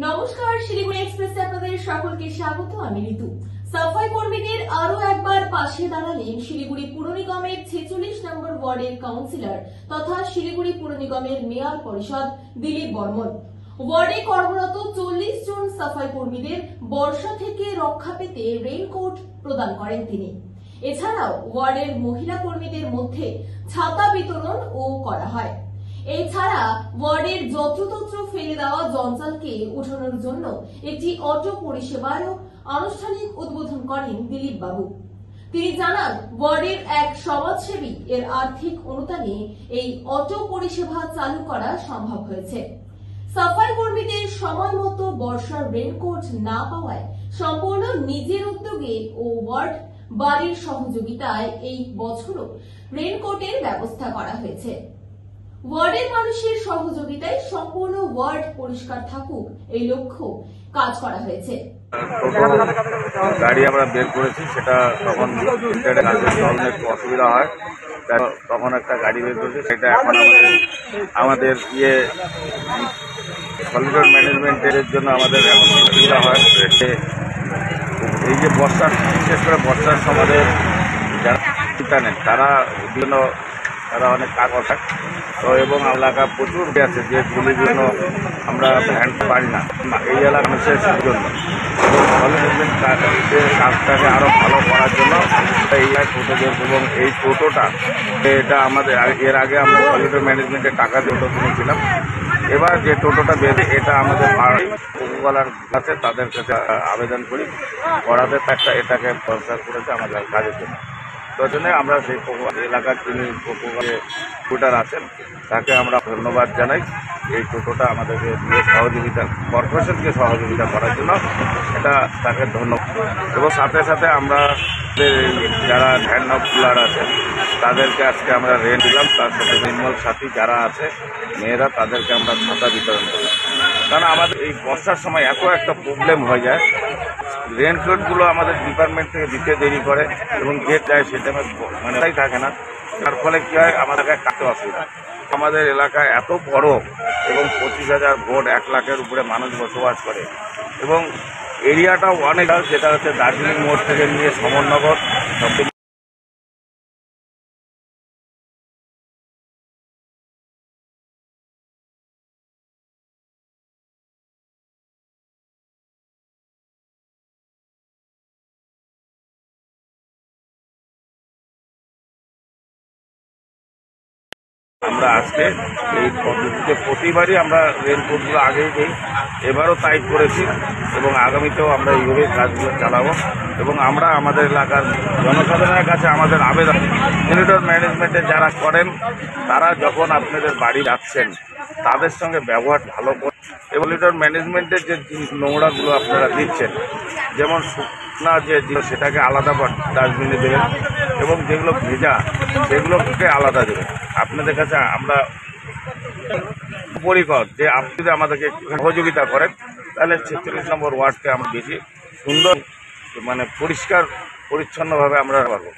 নমস্কার, শিলিগুড়ি এক্সপ্রেসে আপনাদের সকলকে স্বাগত। আমি ঋতু। সাফাই কর্মীদের আরো একবার পাশে দাঁড়ালেন শিলিগুড়ি পুর নিগমের 46 নম্বর ওয়ার্ডের কাউন্সিলর তথা শিলিগুড়ি পুর নিগমের মেয়র পরিষদ দিলীপ বর্মন। ওয়ার্ডে কর্মরত 40 জন সাফাই কর্মীদের বর্ষা থেকে রক্ষা পেতে রেইনকোট প্রদান করেন তিনি। এছাড়াও ওয়ার্ডের মহিলা কর্মীদের মধ্যে ছাতা বিতরণ ও করা হয়। এছাড়া ওয়ার্ডের যত্রতত্র ফেলে দেওয়া জঞ্জালকে উঠানোর জন্য একটি অটো পরিষেবারও আনুষ্ঠানিক উদ্বোধন করেন দিলীপ বাবু। তিনি জানান, ওয়ার্ডের এক সমাজসেবী এর আর্থিক অনুদানে এই অটো পরিষেবা চালু করা সম্ভব হয়েছে। সাফাই কর্মীদের সময় মতো বর্ষার রেনকোট না পাওয়ায় সম্পূর্ণ নিজের উদ্যোগে ও ওয়ার্ড বাড়ির সহযোগিতায় এই বছরও রেনকোটের ব্যবস্থা করা হয়েছে। ওয়ার্ডের মানুষের সহযোগিতায় সম্পূর্ণ ওয়ার্ড পরিষ্কার থাকুক এই লক্ষ্য কাজ করা হয়েছে। গাড়ি আমরা বের করেছি, সেটা তখন জল একটু অসুবিধা হয়, তখন একটা গাড়ি বের করেছি। সেটা এখন আমাদের সলিডর ম্যানেজমেন্টের জন্য আমাদের এখন সুবিধা হয়। এই যে বর্ষার, বিশেষ করে বর্ষার সময় যারা ইন্টারনেট তারা বিভিন্ন অনেক কাগজ তো এবং এলাকা প্রচুর আছে যেগুলির জন্য আমরা ভ্যান পারি না এই এলাকা মানুষের জন্য, এবং সলিড কাজটাকে আরও ভালো করার জন্য এই টোটোদের এবং এই টোটোটা এটা আমাদের এর আগে আমরা সলিডর ম্যানেজমেন্টের টাকা টোটো কিনেছিলাম। এবার যে টোটোটা বেঁধে এটা আমাদের পশুপালার কাছে তাদের কাছে আবেদন করি, করাতে এটাকে দরকার করেছে আমাদের কাজের জন্য। তো জন্য আমরা সেই এলাকার যিনি স্কুটার আছেন তাকে আমরা ধন্যবাদ জানাই। এই টোটোটা আমাদেরকে দিয়ে সহযোগিতা, কর্পোরেশনকে সহযোগিতা করার জন্য এটা তাকে ধন্যবাদ। এবং সাথে সাথে আমরা যারা ভ্যান অফ আছে তাদেরকে আজকে আমরা রেন্ট দিলাম, তার সাথে নির্মল সাথী যারা আছে মেয়েরা তাদেরকে আমরা ছাতা বিতরণ করলাম। কারণ আমাদের এই বর্ষার সময় এত একটা প্রবলেম হয়ে যায়, রেনকোটগুলো আমাদের ডিপার্টমেন্ট থেকে দিতে দেরি করে এবং যে চায় সেটা মানে থাকে না, তার ফলে কি হয় আমাদের কাটতে অসুবিধা। আমাদের এলাকায় এত বড় এবং 25,000 ভোট, 1 লাখের উপরে মানুষ বসবাস করে এবং এরিয়াটাও অনেক, যেটা হচ্ছে দার্জিলিং মোড় থেকে নিয়ে সমরনগর সব। আমরা আজকে এই পদ্ধতিতে প্রতিবারই আমরা রেনকোটগুলো আগেই দিই, এবারও তাই করেছি এবং আগামীতেও আমরা এইভাবে কাজগুলো চালাবো। এবং আমরা আমাদের এলাকার জনসাধারণের কাছে আমাদের আবেদন, সলিডর ম্যানেজমেন্টে যারা করেন তারা যখন আপনাদের বাড়ি যাচ্ছেন তাদের সঙ্গে ব্যবহার ভালো করে, এবং সলিডর ম্যানেজমেন্টের যে নোংরাগুলো আপনারা দিচ্ছেন, যেমন শুকনা যে সেটাকে আলাদা ডাস্টবিনে দেবেন এবং যেগুলো ভেজা সেগুলোকে আলাদা দেবেন। আপনাদের কাছে আমরা পরিকর যে আপনি যদি আমাদেরকে সহযোগিতা করেন তাহলে 46 নম্বর ওয়ার্ডকে আমরা বেশি সুন্দর মানে পরিষ্কার পরিচ্ছন্নভাবে আমরা পারবো।